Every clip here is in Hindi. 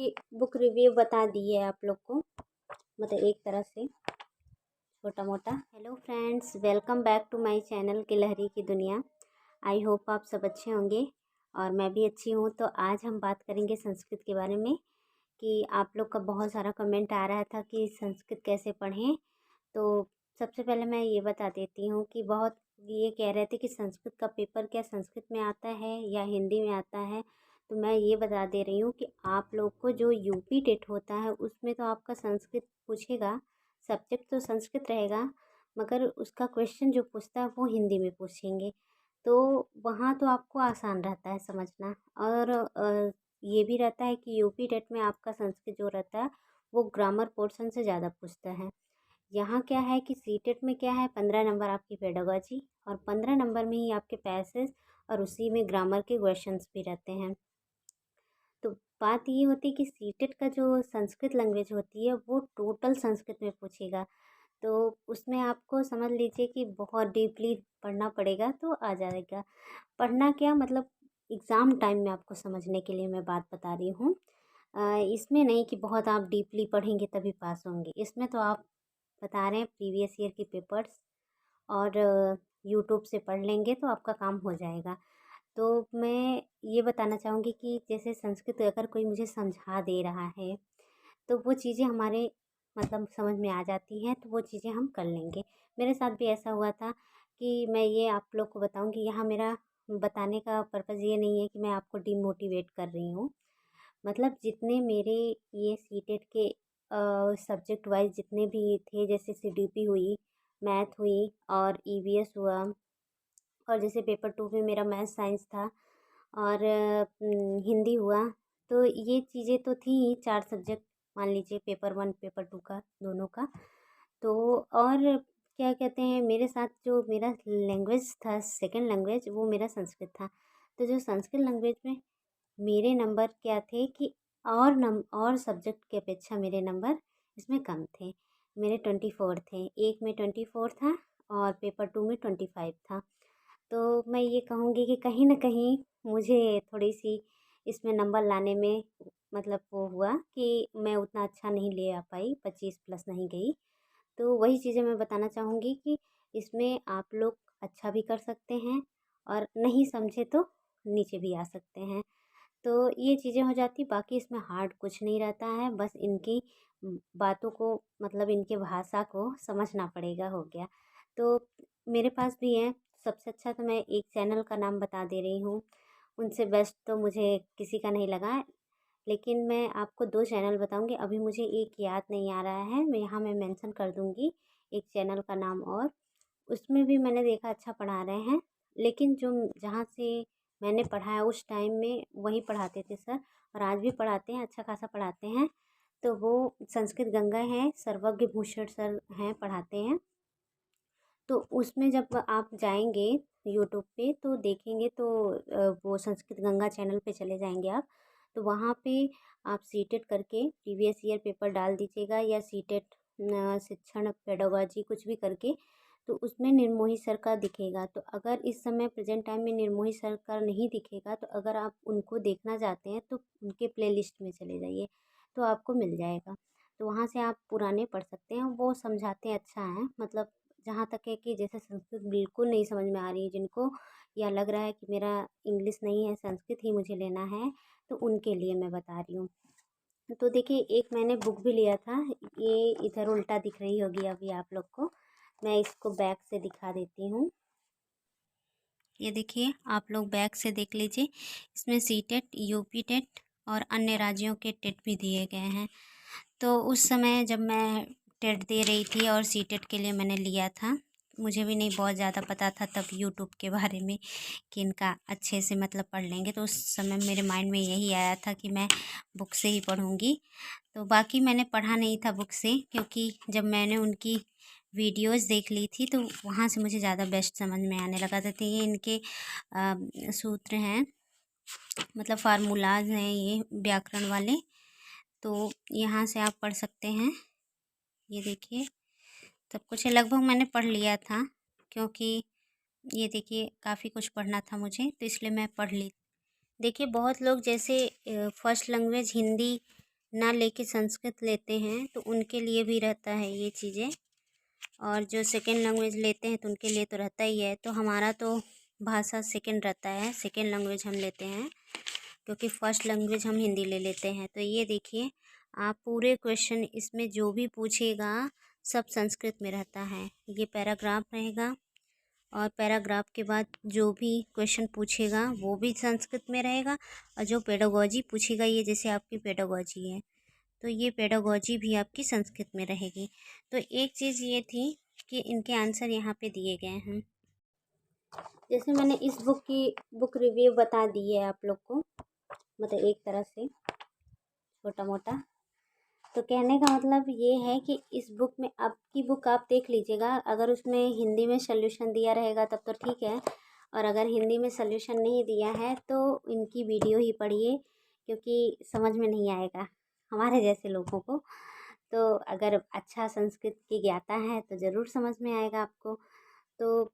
कि बुक रिव्यू बता दी है आप लोग को, मतलब एक तरह से छोटा मोटा। Hello friends, welcome back to my channel गिलहरी की दुनिया। आई होप आप सब अच्छे होंगे और मैं भी अच्छी हूँ। तो आज हम बात करेंगे संस्कृत के बारे में कि आप लोग का बहुत सारा कमेंट आ रहा था कि संस्कृत कैसे पढ़ें। तो सबसे पहले मैं ये बता देती हूँ कि बहुत ये कह रहे थे कि संस्कृत का पेपर क्या संस्कृत में आता है या हिंदी में आता है। तो मैं ये बता दे रही हूँ कि आप लोग को जो यूपी टेट होता है उसमें तो आपका संस्कृत पूछेगा, सब्जेक्ट तो संस्कृत रहेगा, मगर उसका क्वेश्चन जो पूछता है वो हिंदी में पूछेंगे। तो वहाँ तो आपको आसान रहता है समझना। और ये भी रहता है कि यूपी टेट में आपका संस्कृत जो रहता है वो ग्रामर पोर्शन से ज़्यादा पूछता है। यहाँ क्या है कि सीटेट में क्या है, 15 नंबर आपकी पेडागॉजी और 15 नंबर में ही आपके पैसेज और उसी में ग्रामर के क्वेश्चंस भी रहते हैं। तो बात ये होती है कि सीटेट का जो संस्कृत लैंग्वेज होती है वो टोटल संस्कृत में पूछेगा। तो उसमें आपको समझ लीजिए कि बहुत डीपली पढ़ना पड़ेगा तो आ जाएगा। पढ़ना क्या मतलब, एग्ज़ाम टाइम में आपको समझने के लिए मैं बात बता रही हूँ। इसमें नहीं कि बहुत आप डीपली पढ़ेंगे तभी पास होंगे। इसमें तो आप बता रहे हैं प्रीवियस ईयर के पेपर्स और यूट्यूब से पढ़ लेंगे तो आपका काम हो जाएगा। तो मैं ये बताना चाहूँगी कि जैसे संस्कृत अगर कोई मुझे समझा दे रहा है तो वो चीज़ें हमारे मतलब समझ में आ जाती हैं, तो वो चीज़ें हम कर लेंगे। मेरे साथ भी ऐसा हुआ था कि मैं ये आप लोग को बताऊँ कि यहाँ मेरा बताने का पर्पज़ ये नहीं है कि मैं आपको डिमोटिवेट कर रही हूँ। मतलब जितने मेरे ये सीटेट के सब्जेक्ट वाइज जितने भी थे, जैसे सीडीपी हुई, मैथ हुई और ईवीएस हुआ, और जैसे पेपर 2 में मेरा मैथ साइंस था और हिंदी हुआ। तो ये चीज़ें तो थी ही 4 सब्जेक्ट, मान लीजिए पेपर 1 पेपर 2 का दोनों का। तो और क्या कहते हैं, मेरे साथ जो मेरा लैंग्वेज था सेकंड लैंग्वेज वो मेरा संस्कृत था। तो जो संस्कृत लैंग्वेज में मेरे नंबर क्या थे कि और सब्जेक्ट की अपेक्षा मेरे नंबर इसमें कम थे। मेरे 24 थे, एक में 24 था और पेपर 2 में 25 था। तो मैं ये कहूँगी कि कहीं न कहीं मुझे थोड़ी-सी इसमें नंबर लाने में मतलब वो हुआ कि मैं उतना अच्छा नहीं ले आ पाई, 25 प्लस नहीं गई। तो वही चीज़ें मैं बताना चाहूँगी कि इसमें आप लोग अच्छा भी कर सकते हैं और नहीं समझे तो नीचे भी आ सकते हैं। तो ये चीज़ें हो जाती, बाकी इसमें हार्ड कुछ नहीं रहता है, बस इनकी बातों को मतलब इनके भाषा को समझना पड़ेगा, हो गया। तो मेरे पास भी हैं, सबसे अच्छा तो मैं एक चैनल का नाम बता दे रही हूँ, उनसे बेस्ट तो मुझे किसी का नहीं लगा। लेकिन मैं आपको 2 चैनल बताऊँगी, अभी मुझे एक याद नहीं आ रहा है, मैं मेंशन कर दूँगी एक चैनल का नाम। और उसमें भी मैंने देखा अच्छा पढ़ा रहे हैं, लेकिन जो जहाँ से मैंने पढ़ा है उस टाइम में वही पढ़ाते थे सर, और आज भी पढ़ाते हैं, अच्छा खासा पढ़ाते हैं। तो वो संस्कृत गंगा हैं, सर्वज्ञ भूषण सर हैं, पढ़ाते हैं। तो उसमें जब आप जाएंगे यूट्यूब पे तो देखेंगे तो वो संस्कृत गंगा चैनल पे चले जाएंगे आप। तो वहाँ पे आप सीटेट करके प्रीवियस ईयर पेपर डाल दीजिएगा या सीटेट शिक्षण पेडागॉजी कुछ भी करके, तो उसमें निर्मोही सर का दिखेगा। तो अगर इस समय प्रेजेंट टाइम में निर्मोही सर का नहीं दिखेगा तो अगर आप उनको देखना चाहते हैं तो उनके प्लेलिस्ट में चले जाइए, तो आपको मिल जाएगा। तो वहाँ से आप पुराने पढ़ सकते हैं, वो समझाते हैं, अच्छा है। मतलब जहाँ तक है कि जैसे संस्कृत बिल्कुल नहीं समझ में आ रही है जिनको, या लग रहा है कि मेरा इंग्लिश नहीं है संस्कृत ही मुझे लेना है, तो उनके लिए मैं बता रही हूँ। तो देखिए, एक मैंने बुक भी लिया था, ये इधर उल्टा दिख रही होगी अभी आप लोग को, मैं इसको बैक से दिखा देती हूँ। ये देखिए, आप लोग बैक से देख लीजिए, इसमें सीटेट, यूपी टेट और अन्य राज्यों के टेट भी दिए गए हैं। तो उस समय जब मैं टेट दे रही थी और सीटेट के लिए मैंने लिया था, मुझे भी नहीं बहुत ज़्यादा पता था तब यूट्यूब के बारे में कि इनका अच्छे से मतलब पढ़ लेंगे। तो उस समय मेरे माइंड में यही आया था कि मैं बुक से ही पढ़ूँगी। तो बाकी मैंने पढ़ा नहीं था बुक से, क्योंकि जब मैंने उनकी वीडियोज़ देख ली थी तो वहाँ से मुझे ज़्यादा बेस्ट समझ में आने लगा था। तो ये इनके सूत्र हैं, मतलब फार्मूलाज हैं ये व्याकरण वाले, तो यहाँ से आप पढ़ सकते हैं। ये देखिए, सब कुछ है, लगभग मैंने पढ़ लिया था, क्योंकि ये देखिए काफ़ी कुछ पढ़ना था मुझे, तो इसलिए मैं पढ़ ली। देखिए बहुत लोग जैसे फर्स्ट लैंग्वेज हिंदी ना लेके संस्कृत लेते हैं तो उनके लिए भी रहता है ये चीज़ें, और जो सेकेंड लैंग्वेज लेते हैं तो उनके लिए तो रहता ही है। तो हमारा तो भाषा सेकेंड रहता है, सेकेंड लैंग्वेज हम लेते हैं, क्योंकि फर्स्ट लैंग्वेज हम हिंदी ले लेते हैं। तो ये देखिए, आप पूरे क्वेश्चन इसमें जो भी पूछेगा सब संस्कृत में रहता है। ये पैराग्राफ रहेगा, और पैराग्राफ के बाद जो भी क्वेश्चन पूछेगा वो भी संस्कृत में रहेगा, और जो पेडागोजी पूछेगा, ये जैसे आपकी पेडागोजी है तो ये पेडागोजी भी आपकी संस्कृत में रहेगी। तो एक चीज़ ये थी कि इनके आंसर यहाँ पे दिए गए हैं। जैसे मैंने इस बुक रिव्यू बता दी है आप लोग को, मतलब एक तरह से छोटा मोटा। तो कहने का मतलब ये है कि इस बुक में, आपकी बुक आप देख लीजिएगा, अगर उसमें हिंदी में सल्यूशन दिया रहेगा तब तो ठीक है, और अगर हिंदी में सल्यूशन नहीं दिया है तो इनकी वीडियो ही पढ़िए, क्योंकि समझ में नहीं आएगा हमारे जैसे लोगों को। तो अगर अच्छा संस्कृत की ज्ञाता है तो ज़रूर समझ में आएगा आपको। तो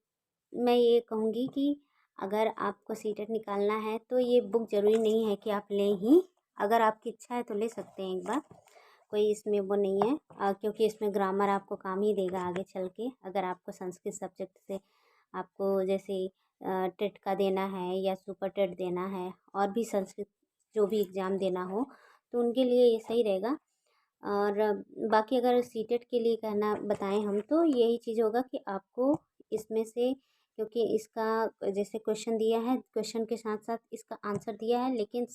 मैं ये कहूँगी कि अगर आपको सीटेट निकालना है तो ये बुक ज़रूरी नहीं है कि आप लें ही, अगर आपकी इच्छा है तो ले सकते हैं एक बार, कोई इसमें वो नहीं है, क्योंकि इसमें ग्रामर आपको काम ही देगा आगे चल के। अगर आपको संस्कृत सब्जेक्ट से आपको जैसे टेट का देना है या सुपर टेट देना है, और भी संस्कृत जो भी एग्ज़ाम देना हो, तो उनके लिए ये सही रहेगा। और बाकी अगर सीटेट के लिए कहना बताएं हम, तो यही चीज़ होगा कि आपको इसमें से, क्योंकि इसका जैसे क्वेश्चन दिया है, क्वेश्चन के साथ साथ इसका आंसर दिया है, लेकिन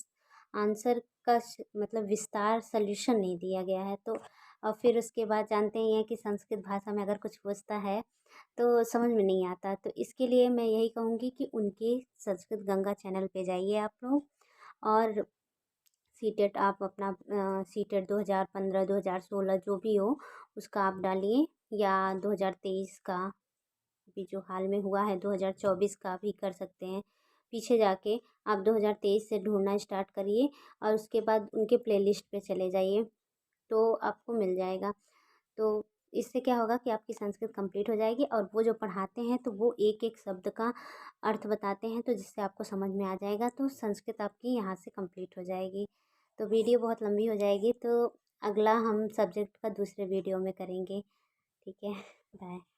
आंसर का मतलब विस्तार सल्यूशन नहीं दिया गया है। तो और फिर उसके बाद जानते ही हैं कि संस्कृत भाषा में अगर कुछ पूछता है तो समझ में नहीं आता। तो इसके लिए मैं यही कहूँगी कि उनके संस्कृत गंगा चैनल पे जाइए आप लोग, और सीटेट आप अपना सीटेट 2015 2016 जो भी हो उसका आप डालिए, या 2023 का अभी जो हाल में हुआ है 2024 का भी कर सकते हैं। पीछे जाके आप 2023 से ढूंढना स्टार्ट करिए, और उसके बाद उनके प्लेलिस्ट पे चले जाइए तो आपको मिल जाएगा। तो इससे क्या होगा कि आपकी संस्कृत कंप्लीट हो जाएगी, और वो जो पढ़ाते हैं तो वो एक एक शब्द का अर्थ बताते हैं, तो जिससे आपको समझ में आ जाएगा, तो संस्कृत आपकी यहाँ से कंप्लीट हो जाएगी। तो वीडियो बहुत लंबी हो जाएगी, तो अगला हम सब्जेक्ट का दूसरे वीडियो में करेंगे। ठीक है, बाय।